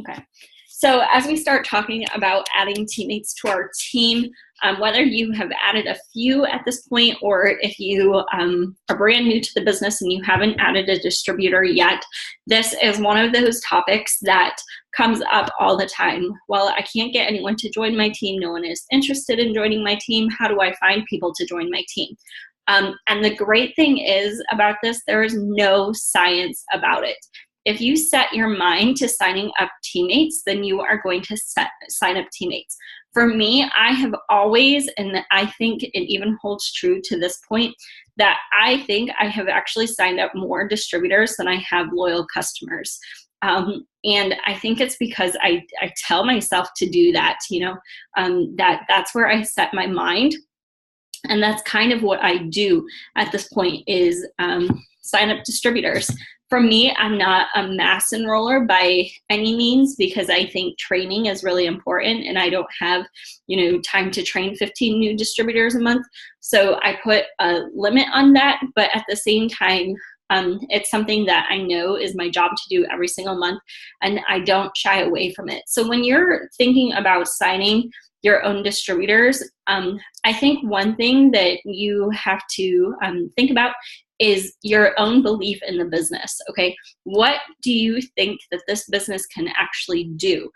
Okay. So as we start talking about adding teammates to our team, whether you have added a few at this point or if you are brand new to the business and you haven't added a distributor yet, this is one of those topics that comes up all the time. Well, I can't get anyone to join my team. No one is interested in joining my team. How do I find people to join my team? And the great thing is about this, there is no science about it. If you set your mind to signing up teammates, then you are going to sign up teammates. For me, I have always, and I think it even holds true to this point, that I think I have actually signed up more distributors than I have loyal customers. And I think it's because I tell myself to do that, that's where I set my mind. And that's kind of what I do at this point is sign up distributors. For me, I'm not a mass enroller by any means because I think training is really important and I don't have, time to train 15 new distributors a month. So I put a limit on that, but at the same time, it's something that I know is my job to do every single month and I don't shy away from it. So when you're thinking about signing your own distributors, I think one thing that you have to think about is your own belief in the business, okay? What do you think that this business can actually do?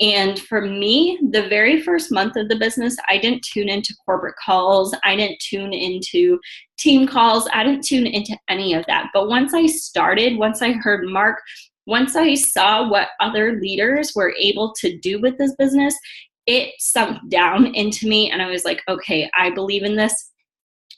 And for me, the very first month of the business, I didn't tune into corporate calls. I didn't tune into team calls. I didn't tune into any of that. But once I started, once I heard Mark, once I saw what other leaders were able to do with this business, it sunk down into me and I was like, okay, I believe in this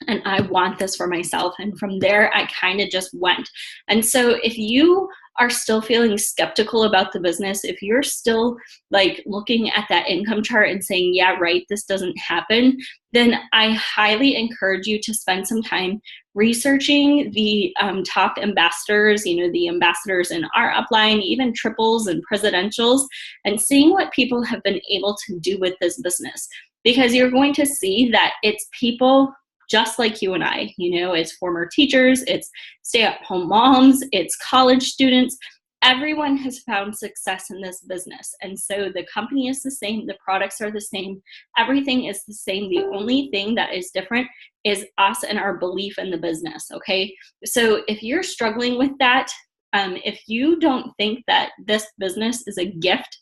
and I want this for myself. And from there, I kind of just went. And so if you are still feeling skeptical about the business, if you're still like looking at that income chart and saying, yeah, right, this doesn't happen, then I highly encourage you to spend some time researching the top ambassadors, the ambassadors in our upline, even triples and presidentials, and seeing what people have been able to do with this business. Because you're going to see that it's people just like you and I, it's former teachers, it's stay-at-home moms, it's college students. Everyone has found success in this business. And so the company is the same, the products are the same, everything is the same. The only thing that is different is us and our belief in the business, okay? So if you're struggling with that, if you don't think that this business is a gift,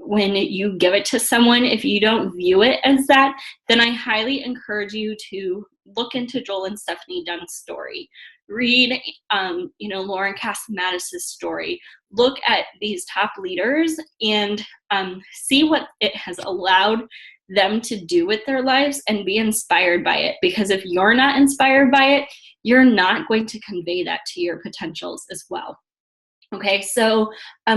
when you give it to someone, if you don't view it as that, then I highly encourage you to look into Joel and Stephanie Dunn's story. Read, Lauren Casamatis' story. Look at these top leaders and see what it has allowed them to do with their lives and be inspired by it. Because if you're not inspired by it, you're not going to convey that to your potentials as well. Okay, so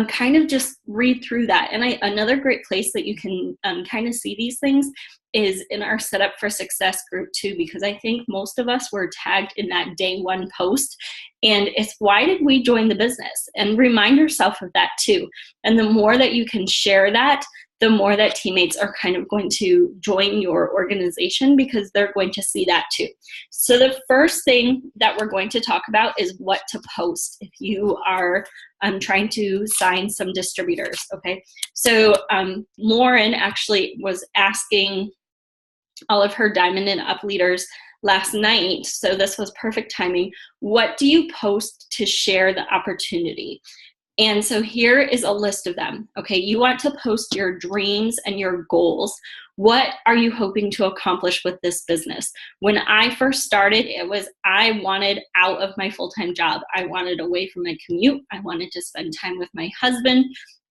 kind of just read through that. And another great place that you can kind of see these things is in our Setup for Success group too, because I think most of us were tagged in that day one post. And it's why did we join the business? And remind yourself of that too. And the more that you can share that, the more that teammates are kind of going to join your organization because they're going to see that too. So the first thing that we're going to talk about is what to post if you are trying to sign some distributors, okay? So Lauren actually was asking all of her Diamond and Up leaders last night, so this was perfect timing, what do you post to share the opportunity? And so here is a list of them. Okay, you want to post your dreams and your goals. What are you hoping to accomplish with this business? When I first started, it was I wanted out of my full-time job. I wanted away from my commute. I wanted to spend time with my husband.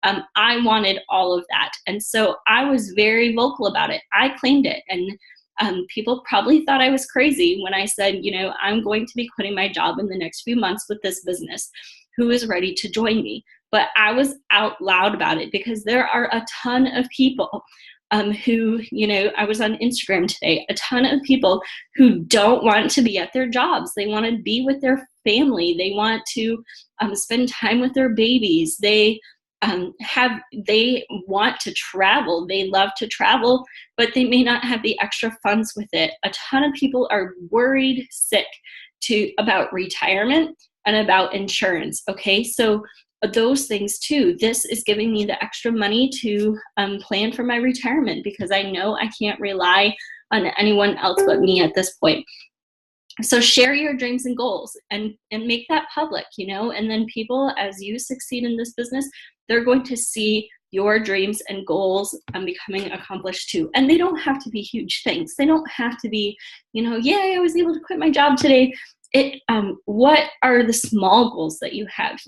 I wanted all of that. And so I was very vocal about it. I claimed it. And people probably thought I was crazy when I said, I'm going to be quitting my job in the next few months with this business. Who is ready to join me? But I was out loud about it because there are a ton of people who, I was on Instagram today, a ton of people who don't want to be at their jobs. They want to be with their family. They want to spend time with their babies. They want to travel. They love to travel, but they may not have the extra funds with it. A ton of people are worried sick about retirement and about insurance. Okay, so those things too. This is giving me the extra money to plan for my retirement, because I know I can't rely on anyone else but me at this point. So share your dreams and goals and make that public, and then people, as you succeed in this business, they're going to see your dreams and goals becoming accomplished too. And they don't have to be huge things. They don't have to be, I was able to quit my job today. What are the small goals that you have?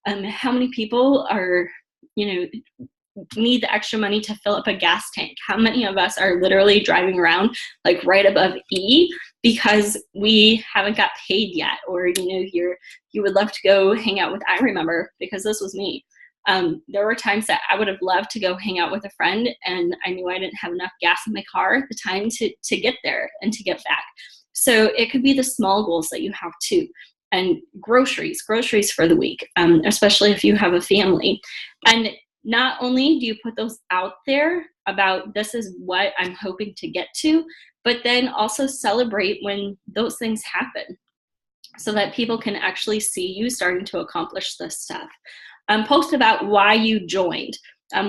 How many people are, need the extra money to fill up a gas tank? How many of us are literally driving around like right above E because we haven't got paid yet? Or, you would love to go hang out with, I remember, because this was me. There were times that I would have loved to go hang out with a friend, and I knew I didn't have enough gas in my car at the time to get there and to get back. So it could be the small goals that you have too. And groceries for the week, especially if you have a family. And not only do you put those out there about this is what I'm hoping to get to, but then also celebrate when those things happen so that people can actually see you starting to accomplish this stuff. Post about why you joined.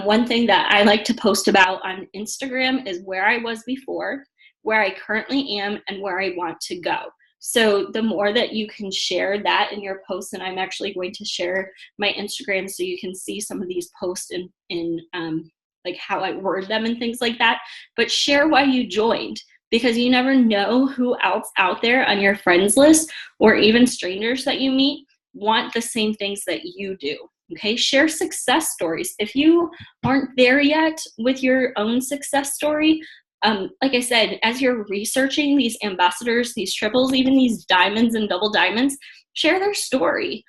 One thing that I like to post about on Instagram is where I was before, where I currently am, and where I want to go. So the more that you can share that in your posts, and I'm actually going to share my Instagram so you can see some of these posts in like how I word them and things like that, but share why you joined, because you never know who else out there on your friends list or even strangers that you meet want the same things that you do. Okay, share success stories. If you aren't there yet with your own success story, like I said, as you're researching these ambassadors, these triples, even these diamonds and double diamonds, share their story.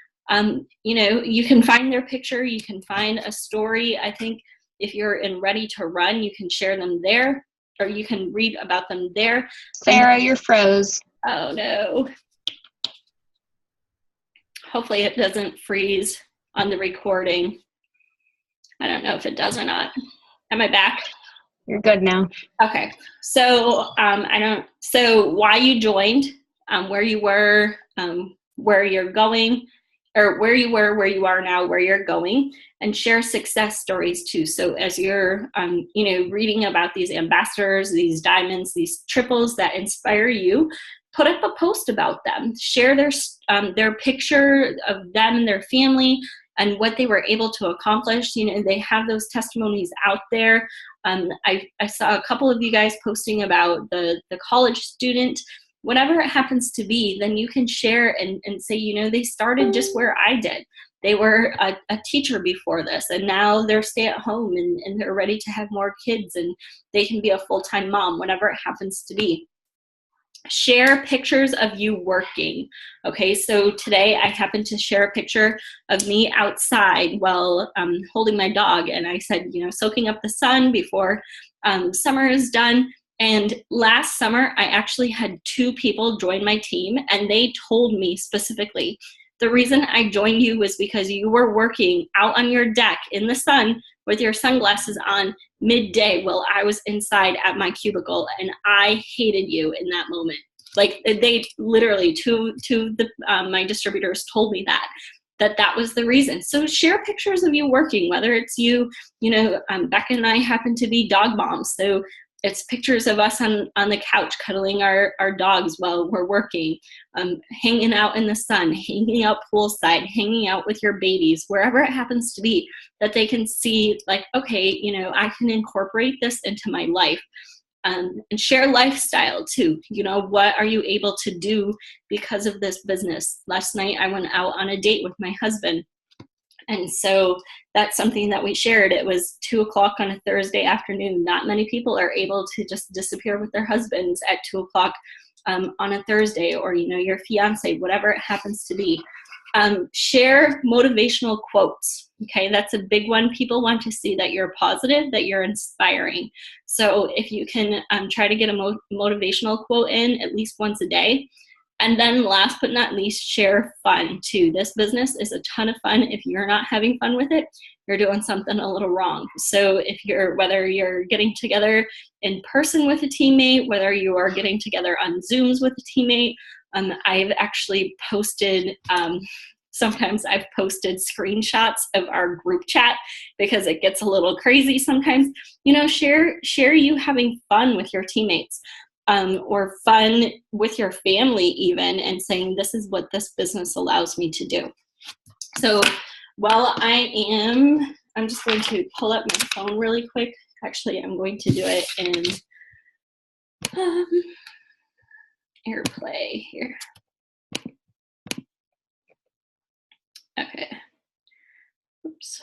You can find their picture, you can find a story. I think if you're in Ready to Run, you can share them there, or you can read about them there. Sarah, you're froze. Oh no. Hopefully it doesn't freeze on the recording. I don't know if it does or not. Am I back? You're good now. Okay. So so why you joined, where you were, where you're going, or where you were, where you are now, where you're going, and share success stories too. So as you're, reading about these ambassadors, these diamonds, these triples that inspire you, put up a post about them. Share their picture of them and their family and what they were able to accomplish. They have those testimonies out there. I saw a couple of you guys posting about the college student. Whatever it happens to be, then you can share and say, they started just where I did. They were a teacher before this, and now they're stay at home and they're ready to have more kids, and they can be a full-time mom, whatever it happens to be. Share pictures of you working. Okay, so today I happened to share a picture of me outside while holding my dog, and I said, soaking up the sun before summer is done. And last summer, I actually had 2 people join my team, and they told me specifically, the reason I joined you was because you were working out on your deck in the sun with your sunglasses on midday while I was inside at my cubicle, and I hated you in that moment. Like, they literally, my distributors told me that was the reason. So share pictures of you working, whether it's you, Becca and I happen to be dog moms, so it's pictures of us on the couch cuddling our dogs while we're working, hanging out in the sun, hanging out poolside, hanging out with your babies, wherever it happens to be, that they can see like, okay, I can incorporate this into my life. And share lifestyle too. What are you able to do because of this business? Last night I went out on a date with my husband. And so that's something that we shared. It was 2:00 on a Thursday afternoon. Not many people are able to just disappear with their husbands at 2:00 on a Thursday, or, your fiance, whatever it happens to be. Share motivational quotes. Okay, that's a big one. People want to see that you're positive, that you're inspiring. So if you can try to get a motivational quote in at least once a day. And then last but not least, share fun too. This business is a ton of fun. If you're not having fun with it, you're doing something a little wrong. So whether you're getting together in person with a teammate, whether you are getting together on Zooms with a teammate, I've actually posted sometimes I've posted screenshots of our group chat because it gets a little crazy sometimes. Share you having fun with your teammates, or fun with your family even, and saying, this is what this business allows me to do. So while I'm just going to pull up my phone really quick. Actually, I'm going to do it in AirPlay here. Okay. Oops.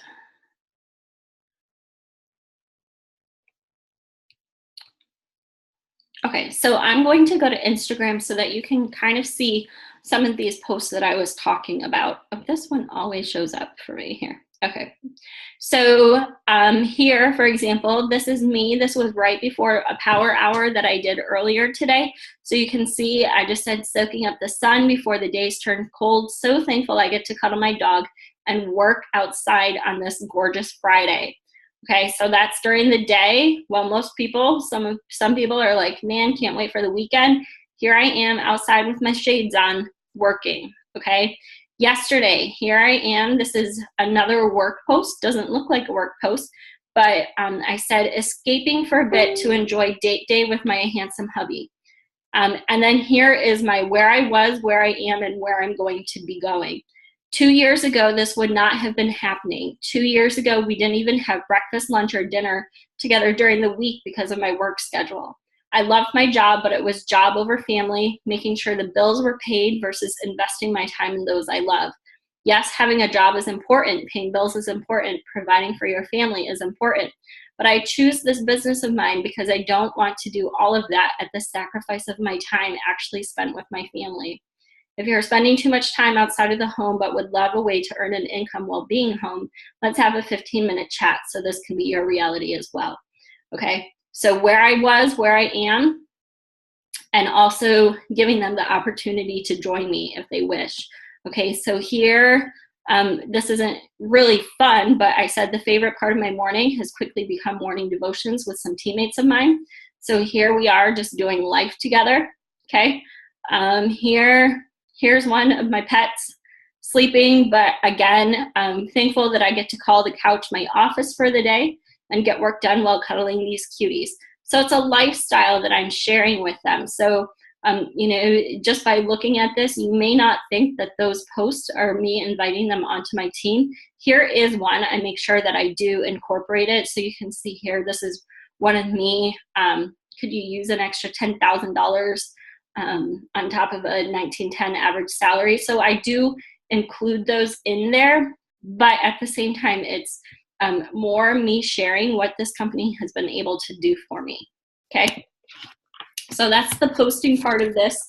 Okay, so I'm going to go to Instagram so that you can kind of see some of these posts that I was talking about. Oh, this one always shows up for me here. Okay, so here, for example, this is me. This was right before a power hour that I did earlier today. So you can see I just said soaking up the sun before the days turn cold. So thankful I get to cuddle my dog and work outside on this gorgeous Friday. Okay, so that's during the day. Well, most people, some people are like, man, can't wait for the weekend. Here I am outside with my shades on working, okay? Yesterday, here I am. This is another work post. Doesn't look like a work post, but I said escaping for a bit to enjoy date day with my handsome hubby. And then here is my where I was, where I am, and where I'm going to be going. 2 years ago, this would not have been happening. 2 years ago, we didn't even have breakfast, lunch, or dinner together during the week because of my work schedule. I loved my job, but it was job over family, making sure the bills were paid versus investing my time in those I love. Yes, having a job is important. Paying bills is important. Providing for your family is important. But I choose this business of mine because I don't want to do all of that at the sacrifice of my time actually spent with my family. If you're spending too much time outside of the home but would love a way to earn an income while being home, let's have a 15-minute chat so this can be your reality as well. Okay, so where I was, where I am, and also giving them the opportunity to join me if they wish. Okay, so here, this isn't really fun, but I said the favorite part of my morning has quickly become morning devotions with some teammates of mine. So here we are just doing life together, okay? Here's one of my pets sleeping, but again, I'm thankful that I get to call the couch my office for the day and get work done while cuddling these cuties. So it's a lifestyle that I'm sharing with them. So, just by looking at this, you may not think that those posts are me inviting them onto my team. Here is one. I make sure that I do incorporate it. So you can see here, this is one of me. Could you use an extra $10,000 on top of a $19.10 average salary? So I do include those in there, but at the same time, it's more me sharing what this company has been able to do for me, okay? So that's the posting part of this.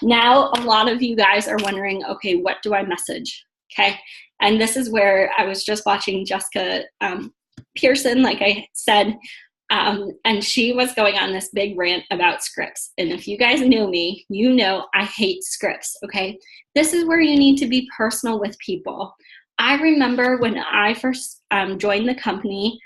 Now, a lot of you guys are wondering, okay, what do I message, okay? And this is where I was just watching Jessica Pearson, like I said, and she was going on this big rant about scripts. And if you guys know me, you know I hate scripts, okay? This is where you need to be personal with people. I remember when I first joined the company,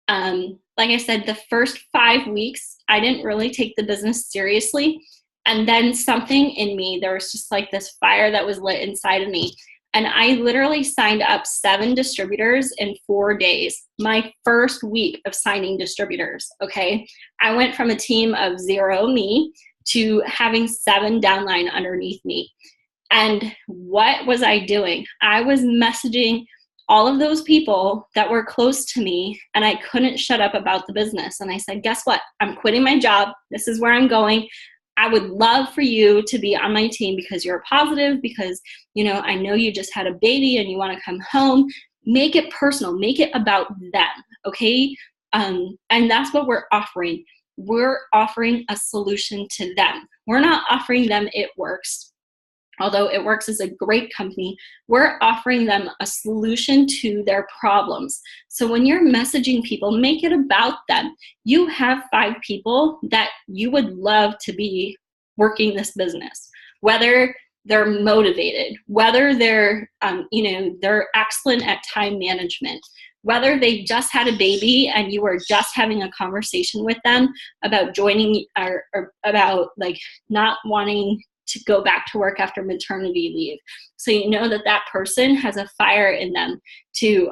like I said, the first 5 weeks, I didn't really take the business seriously. And then something in me, there was just like this fire that was lit inside of me. And I literally signed up 7 distributors in 4 days. My first week of signing distributors, okay? I went from a team of 0, me, to having 7 downline underneath me. And what was I doing? I was messaging all of those people that were close to me, and I couldn't shut up about the business. And I said, guess what? I'm quitting my job. This is where I'm going. I would love for you to be on my team because you're positive, because, I know you just had a baby and you want to come home. Make it personal. Make it about them, okay? And that's what we're offering. We're offering a solution to them. We're not offering them It Works. Although It Works is a great company, we're offering them a solution to their problems. So when you're messaging people, make it about them. You have 5 people that you would love to be working this business, whether they're motivated, whether they're, they're excellent at time management, whether they just had a baby and you were just having a conversation with them about joining or about like not wanting to go back to work after maternity leave. So you know that that person has a fire in them to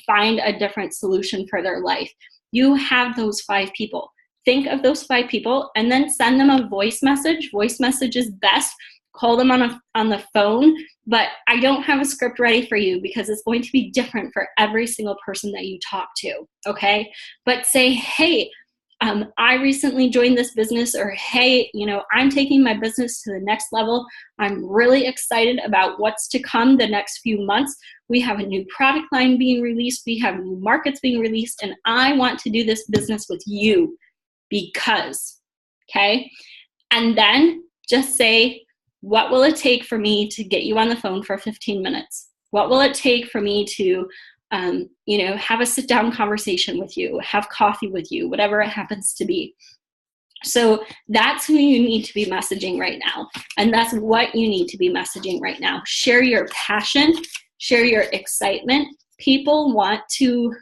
find a different solution for their life. You have those 5 people. Think of those 5 people and then send them a voice message. Voice message is best. Call them on the phone, but I don't have a script ready for you because it's going to be different for every single person that you talk to, okay? But say, hey, I recently joined this business, or hey, I'm taking my business to the next level. I'm really excited about what's to come the next few months. We have a new product line being released. We have new markets being released, and I want to do this business with you because, okay? And then just say, what will it take for me to get you on the phone for 15 minutes? What will it take for me to have a sit-down conversation with you, have coffee with you, whatever it happens to be. So that's who you need to be messaging right now. And that's what you need to be messaging right now. Share your passion, share your excitement. People want to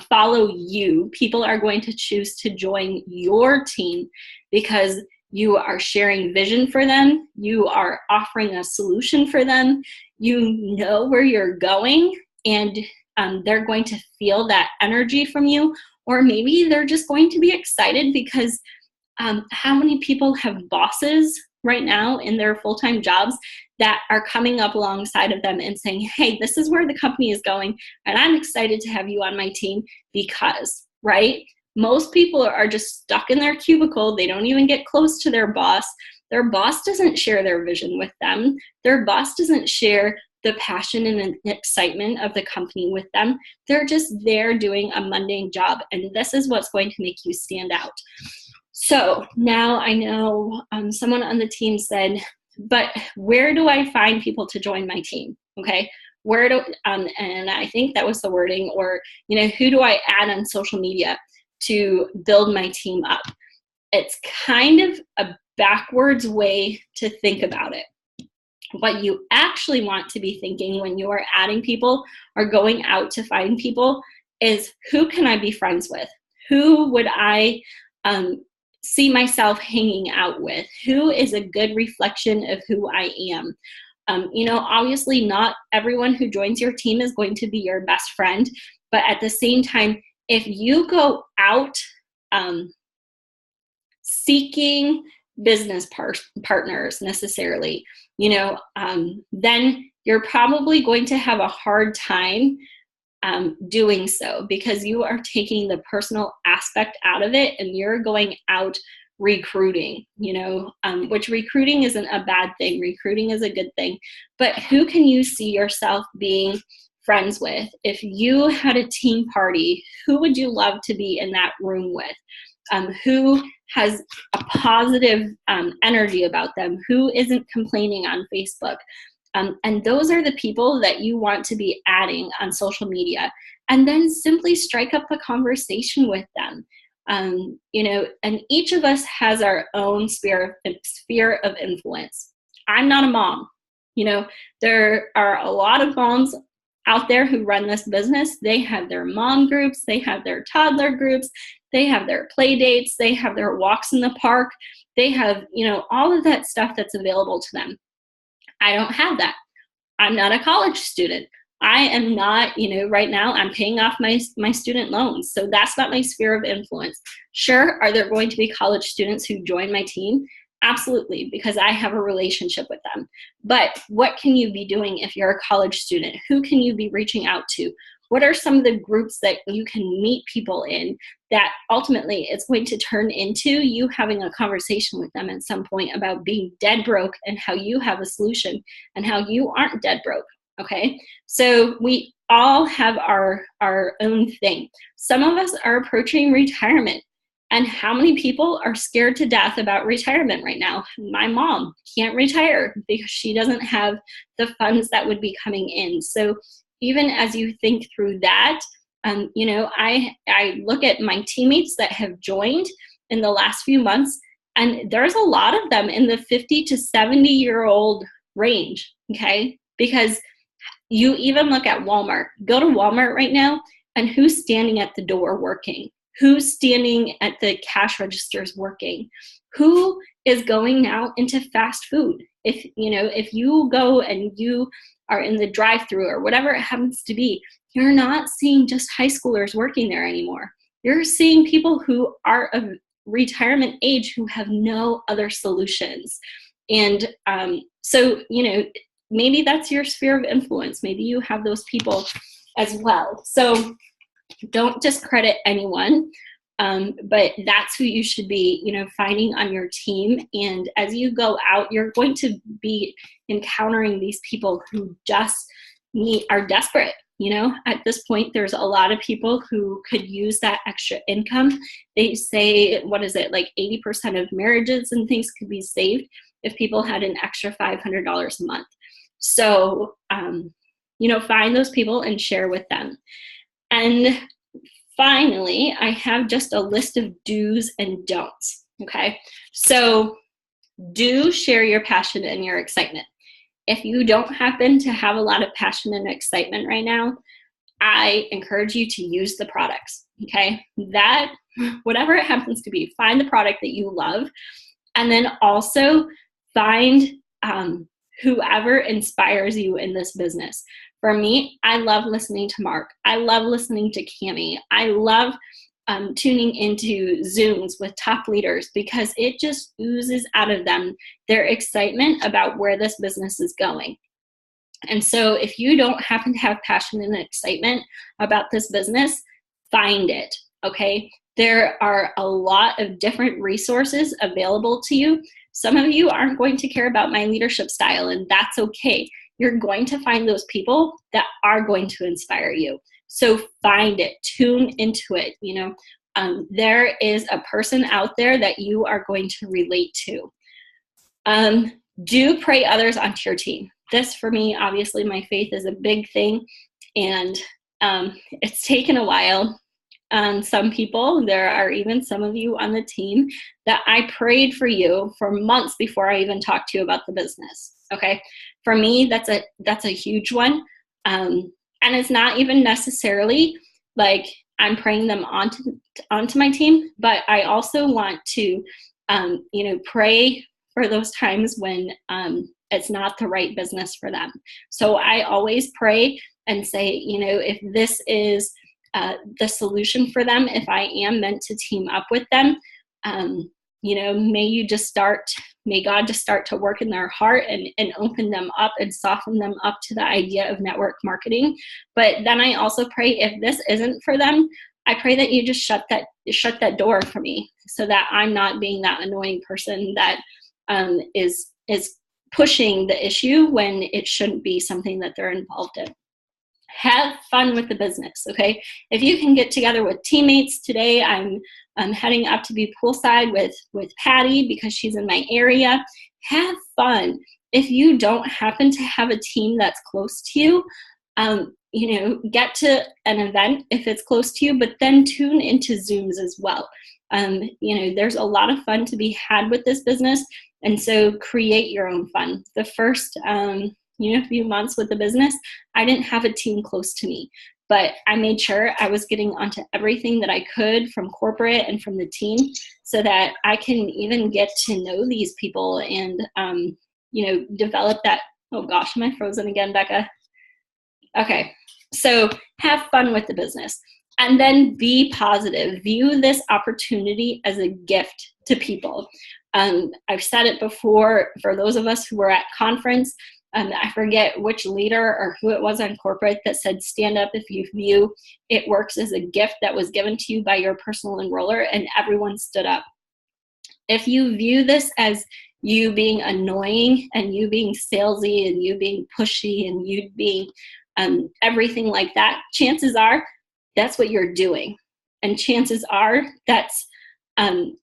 follow you. People are going to choose to join your team because you are sharing vision for them. You are offering a solution for them. You know where you're going, and they're going to feel that energy from you. Or maybe they're just going to be excited because how many people have bosses right now in their full-time jobs that are coming up alongside of them and saying, hey, this is where the company is going, and I'm excited to have you on my team because, right? Most people are just stuck in their cubicle. They don't even get close to their boss. Their boss doesn't share their vision with them. Their boss doesn't share the passion and the excitement of the company with them. They're just there doing a mundane job, and this is what's going to make you stand out. So now I know someone on the team said, but where do I find people to join my team? Okay, where do, and I think that was the wording, or, who do I add on social media to build my team up? It's kind of a backwards way to think about it. What you actually want to be thinking when you are adding people or going out to find people is, who can I be friends with? Who would I see myself hanging out with? Who is a good reflection of who I am? Obviously not everyone who joins your team is going to be your best friend, but at the same time, if you go out seeking business partners necessarily, then you're probably going to have a hard time doing so, because you are taking the personal aspect out of it and you're going out recruiting, which recruiting isn't a bad thing. Recruiting is a good thing. But who can you see yourself being friends with? If you had a team party, who would you love to be in that room with? Who has a positive energy about them? Who isn't complaining on Facebook? And those are the people that you want to be adding on social media. And then simply strike up a conversation with them. And each of us has our own sphere of influence. I'm not a mom. There are a lot of moms out there who run this business. They have their mom groups, they have their toddler groups, they have their play dates, they have their walks in the park, they have, all of that stuff that's available to them. I don't have that. I'm not a college student. I am not, right now I'm paying off my student loans. So that's not my sphere of influence. Sure, are there going to be college students who join my team? Absolutely, because I have a relationship with them. But what can you be doing if you're a college student? Who can you be reaching out to? What are some of the groups that you can meet people in that ultimately it's going to turn into you having a conversation with them at some point about being dead broke and how you have a solution and how you aren't dead broke, okay? So we all have our own thing. Some of us are approaching retirement. And how many people are scared to death about retirement right now? My mom can't retire because she doesn't have the funds that would be coming in. So even as you think through that, I look at my teammates that have joined in the last few months, and there's a lot of them in the 50 to 70-year-old range, okay? Because you even look at Walmart. Go to Walmart right now, and who's standing at the door working? Who's standing at the cash registers working? Who is going now into fast food? If you go and you are in the drive-through or whatever it happens to be, you're not seeing just high schoolers working there anymore. You're seeing people who are of retirement age who have no other solutions. And so, maybe that's your sphere of influence. Maybe you have those people as well. So don't discredit anyone, but that's who you should be, finding on your team. And as you go out, you're going to be encountering these people who just are desperate. At this point, there's a lot of people who could use that extra income. They say, what is it, like 80% of marriages and things could be saved if people had an extra $500 a month. So, find those people and share with them. And finally, I have just a list of do's and don'ts, okay? So do share your passion and your excitement. If you don't happen to have a lot of passion and excitement right now, I encourage you to use the products, okay? That, whatever it happens to be, find the product that you love, and then also find whoever inspires you in this business. For me, I love listening to Mark. I love listening to Cami. I love tuning into Zooms with top leaders because it just oozes out of them their excitement about where this business is going. And so if you don't happen to have passion and excitement about this business, find it, okay? There are a lot of different resources available to you. Some of you aren't going to care about my leadership style, and that's okay. You're going to find those people that are going to inspire you. So find it, tune into it. There is a person out there that you are going to relate to. Do pray others onto your team. This, for me, obviously, my faith is a big thing, and it's taken a while. Some people, there are even some of you on the team that I prayed for you for months before I even talked to you about the business. Okay, for me, that's a huge one, and it's not even necessarily like I'm praying them onto my team, but I also want to, pray for those times when it's not the right business for them. So I always pray and say, if this is the solution for them, if I am meant to team up with them, may God just start to work in their heart and open them up and soften them up to the idea of network marketing. But then I also pray, if this isn't for them, I pray that you just shut that door for me so that I'm not being that annoying person that is pushing the issue when it shouldn't be something that they're involved in. Have fun with the business, okay? If you can get together with teammates today, I'm heading up to be poolside with Patty because she's in my area. Have fun. If you don't happen to have a team that's close to you, get to an event if it's close to you, but then tune into Zooms as well. There's a lot of fun to be had with this business, and so create your own fun. The first few months with the business, I didn't have a team close to me, but I made sure I was getting onto everything that I could from corporate and from the team so that I can even get to know these people and, develop that. Oh gosh, am I frozen again, Becca? Okay, so have fun with the business and then be positive. View this opportunity as a gift to people. I've said it before for those of us who were at conference. I forget which leader or who it was on corporate that said, stand up if you view it works as a gift that was given to you by your personal enroller, and everyone stood up. If you view this as you being annoying and you being salesy and you being pushy and you being everything like that, chances are that's what you're doing. And chances are that's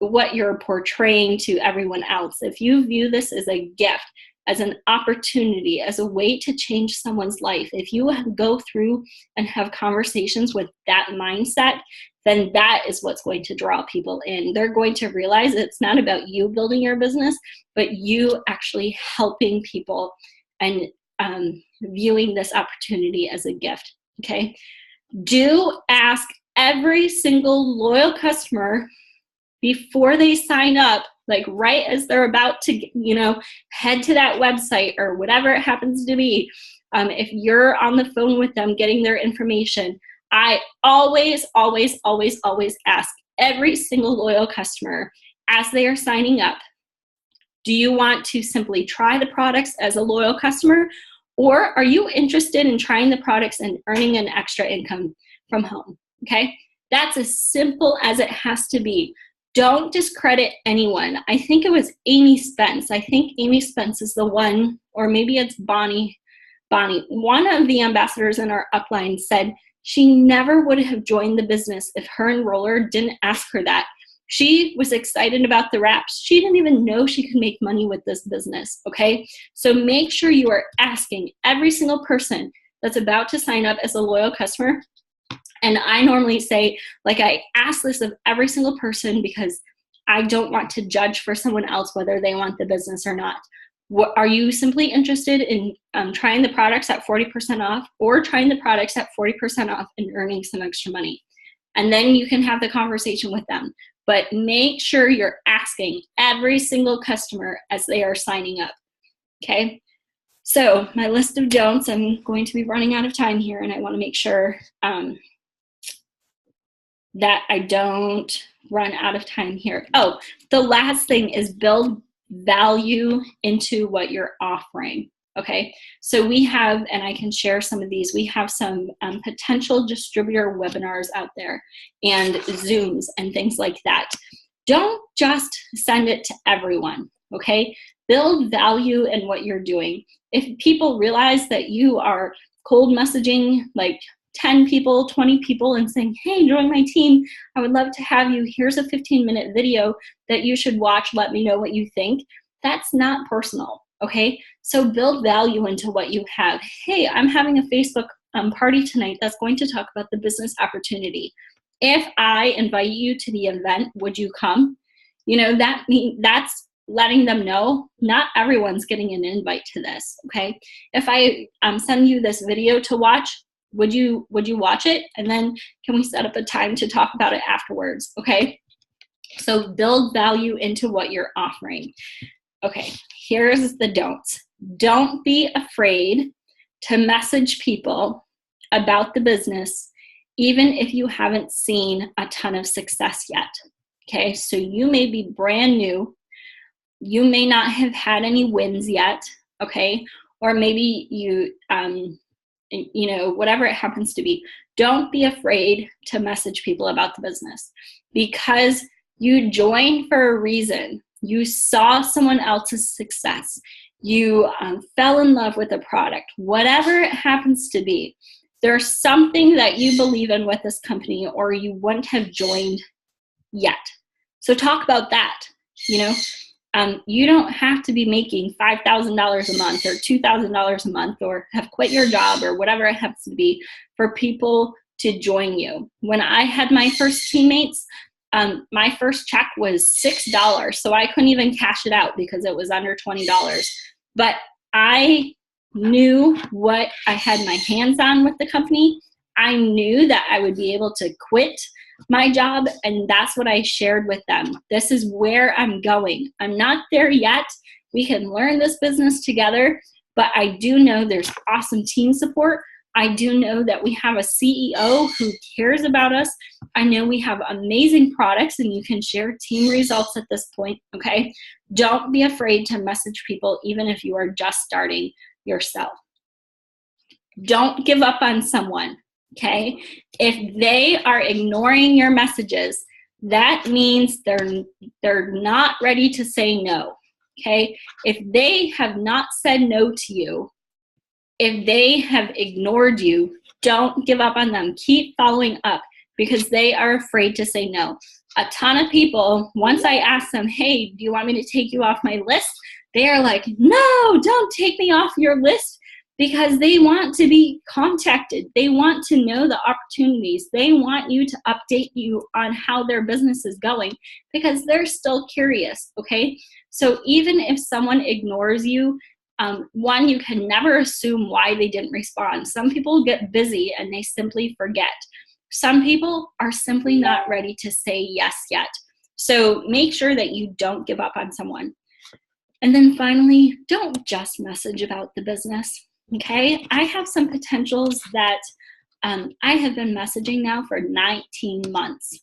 what you're portraying to everyone else. If you view this as a gift, as an opportunity, as a way to change someone's life, if you go through and have conversations with that mindset, then that is what's going to draw people in. They're going to realize it's not about you building your business, but you actually helping people and viewing this opportunity as a gift, okay? Do ask every single loyal customer before they sign up, like right as they're about to, head to that website or whatever it happens to be, if you're on the phone with them getting their information, I always, always, always, always ask every single loyal customer as they are signing up, do you want to simply try the products as a loyal customer, or are you interested in trying the products and earning an extra income from home? Okay, that's as simple as it has to be. Don't discredit anyone. I think it was Amy Spence. I think Amy Spence is the one, or maybe it's Bonnie. One of the ambassadors in our upline said she never would have joined the business if her enroller didn't ask her that. She was excited about the wraps. She didn't even know she could make money with this business, okay? So make sure you are asking every single person that's about to sign up as a loyal customer. And I normally say, like, I ask this of every single person because I don't want to judge for someone else whether they want the business or not. Are you simply interested in trying the products at 40% off, or trying the products at 40% off and earning some extra money? And then you can have the conversation with them. But make sure you're asking every single customer as they are signing up, okay? So my list of don'ts, I'm going to be running out of time here, and I want to make sure that I don't run out of time here. Oh, the last thing is build value into what you're offering. Okay, so we have, and I can share some of these, we have some potential distributor webinars out there and Zooms and things like that. Don't just send it to everyone, okay? Build value in what you're doing. If people realize that you are cold messaging like 10 people, 20 people and saying, hey, join my team, I would love to have you, here's a 15-minute video that you should watch, let me know what you think, that's not personal. Okay, so build value into what you have. Hey, I'm having a Facebook party tonight that's going to talk about the business opportunity. If I invite you to the event, would you come? That's letting them know not everyone's getting an invite to this. Okay, if I send you this video to watch, would you watch it? And then can we set up a time to talk about it afterwards? Okay, so build value into what you're offering. Okay, here's the don'ts. Don't be afraid to message people about the business, even if you haven't seen a ton of success yet. Okay, so you may be brand new. You may not have had any wins yet, okay? Or maybe you, whatever it happens to be. Don't be afraid to message people about the business, because you joined for a reason. You saw someone else's success. You fell in love with a product. Whatever it happens to be, there's something that you believe in with this company, or you wouldn't have joined yet. So talk about that. You don't have to be making $5,000 a month or $2,000 a month, or have quit your job, or whatever it happens to be, for people to join you. When I had my first teammates, my first check was $6, so I couldn't even cash it out because it was under $20. But I knew what I had my hands on with the company. I knew that I would be able to quit my job, and that's what I shared with them. This is where I'm going. I'm not there yet. We can learn this business together, but I do know there's awesome team support. I do know that we have a CEO who cares about us. I know we have amazing products, and you can share team results at this point, okay? Don't be afraid to message people, even if you are just starting yourself. Don't give up on someone, okay? If they are ignoring your messages, that means they're not ready to say no, okay? If they have not said no to you, if they have ignored you, don't give up on them. Keep following up, because they are afraid to say no. A ton of people, once I ask them, hey, do you want me to take you off my list? They are like, no, don't take me off your list, because they want to be contacted. They want to know the opportunities. They want you to update you on how their business is going, because they're still curious, okay? So even if someone ignores you, one, you can never assume why they didn't respond. Some people get busy and they simply forget. Some people are simply not ready to say yes yet. So make sure that you don't give up on someone. And then finally, don't just message about the business. Okay, I have some potentials that I have been messaging now for 19 months.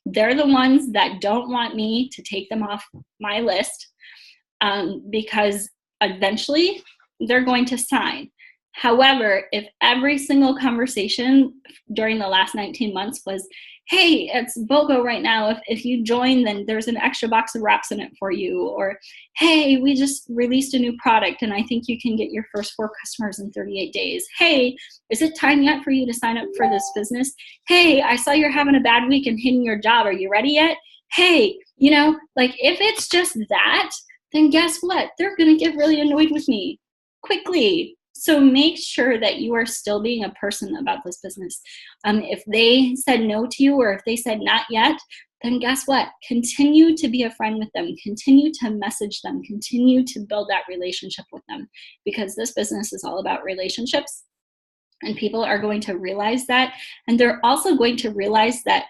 They're the ones that don't want me to take them off my list because eventually they're going to sign. However, if every single conversation during the last 19 months was, hey, it's BOGO right now. If you join, then there's an extra box of wraps in it for you. Or, hey, we just released a new product and I think you can get your first 4 customers in 38 days. Hey, is it time yet for you to sign up for this business? Hey, I saw you're having a bad week and hitting your job. Are you ready yet? Hey, like if it's just that, then guess what? They're going to get really annoyed with me quickly. So make sure that you are still being a person about this business. If they said no to you or if they said not yet, then guess what? Continue to be a friend with them. Continue to message them. Continue to build that relationship with them, because this business is all about relationships. And people are going to realize that. And they're also going to realize that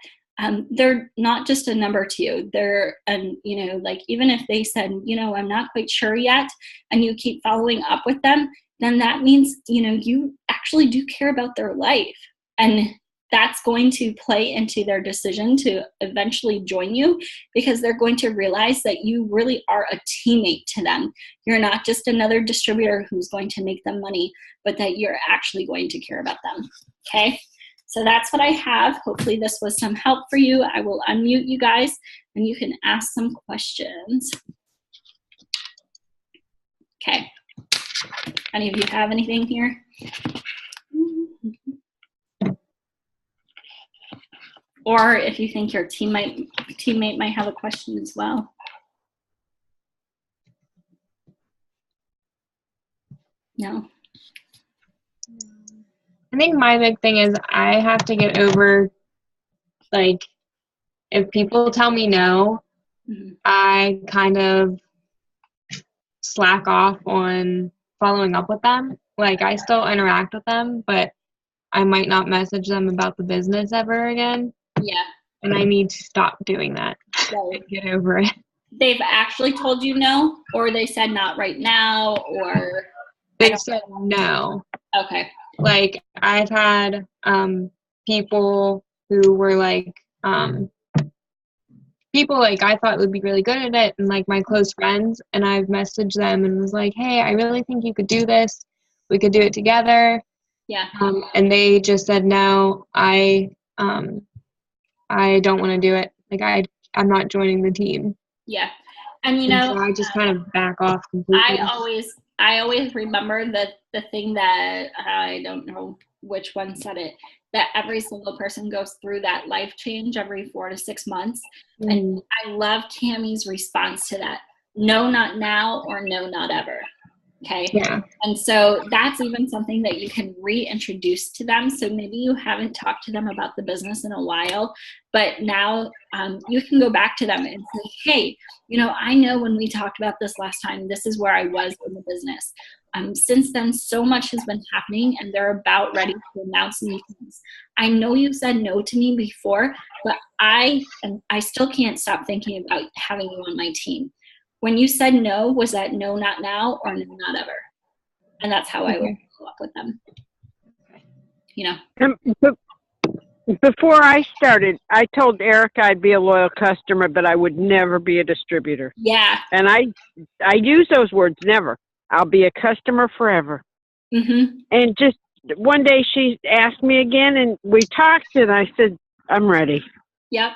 they're not just a number to you. They're, like even if they said, I'm not quite sure yet, and you keep following up with them, then that means, you actually do care about their life. And that's going to play into their decision to eventually join you, because they're going to realize that you really are a teammate to them. You're not just another distributor who's going to make them money, but that you're actually going to care about them. Okay? So that's what I have. Hopefully this was some help for you. I will unmute you guys and you can ask some questions. Okay. Any of you have anything here? Or if you think your teammate might have a question as well. No? I think my big thing is I have to get over, like, if people tell me no, I kind of slack off on following up with them. Like, I still interact with them, but I might not message them about the business ever again. Yeah. And I need to stop doing that. Right. And get over it. They've actually told you no, or they said not right now, or they said no. Okay. Like, I've had people who were like people like I thought would be really good at it, and like my close friends, and I've messaged them and was like, hey, I really think you could do this. We could do it together. Yeah. And they just said no. I don't want to do it. Like, I'm not joining the team. Yeah. And so I just kind of back off completely. I always remember that the thing that I don't know which one said it, that every single person goes through that life change every 4 to 6 months. And I love Cammie's response to that. No, not now, or no, not ever. Okay. Yeah. And so that's even something that you can reintroduce to them. So maybe you haven't talked to them about the business in a while, but now you can go back to them and say, hey, I know when we talked about this last time, this is where I was in the business. Since then, so much has been happening, and they're about ready to announce new things. I know you said no to me before, but I still can't stop thinking about having you on my team. When you said no, was that no, not now, or no, not ever? And that's how I would follow up with them. Before I started, I told Eric I'd be a loyal customer, but I would never be a distributor. Yeah. And I use those words, never. I'll be a customer forever. Mm-hmm. And just one day she asked me again, and we talked, and I said, I'm ready. Yep.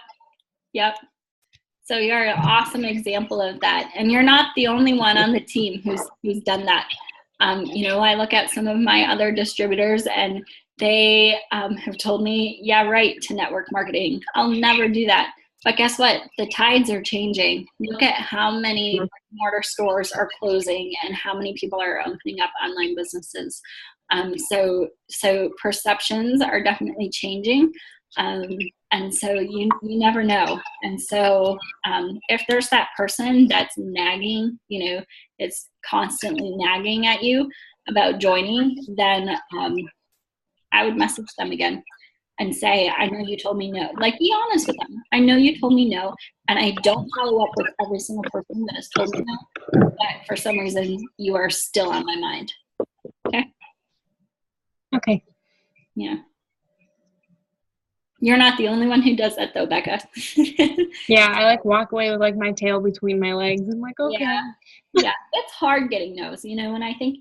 So you're an awesome example of that. And you're not the only one on the team who's done that. I look at some of my other distributors, and they have told me, yeah, right, to network marketing. I'll never do that. But guess what? The tides are changing. Look at how many mortar stores are closing and how many people are opening up online businesses. So perceptions are definitely changing. And so you never know. And so if there's that person that's nagging, it's constantly nagging at you about joining, then I would message them again. and say, I know you told me no. Like, be honest with them. I know you told me no, and I don't follow up with every single person that has told me no, but for some reason you are still on my mind. Okay? Okay. Yeah. You're not the only one who does that though, Becca. Yeah, I like walk away with like my tail between my legs. I'm like, okay. Yeah, it's hard getting no's, and I think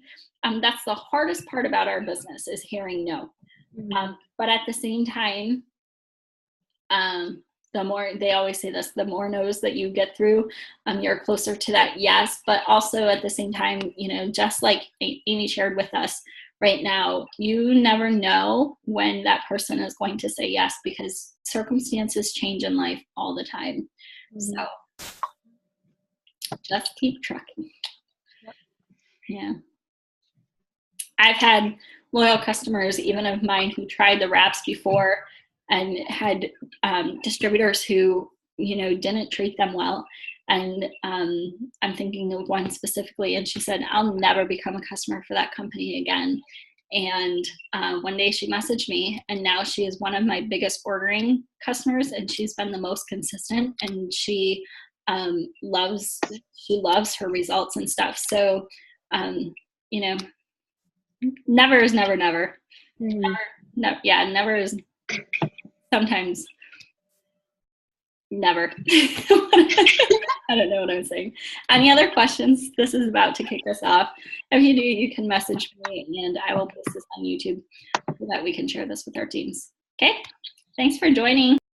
that's the hardest part about our business is hearing no. But at the same time, the more, they always say this, the more no's that you get through, you're closer to that yes. But also at the same time, just like Amy shared with us right now, you never know when that person is going to say yes, because circumstances change in life all the time. So just keep trucking. Yeah. I've had loyal customers, even of mine, who tried the wraps before and had distributors who, didn't treat them well. And I'm thinking of one specifically, and she said, I'll never become a customer for that company again. And one day she messaged me, and now she is one of my biggest ordering customers, and she's been the most consistent, and she loves her results and stuff. So, never is never, never. Never is sometimes never. I don't know what I'm saying. Any other questions? This is about to kick us off. If you do, you can message me, and I will post this on YouTube so that we can share this with our teams. Okay? Thanks for joining.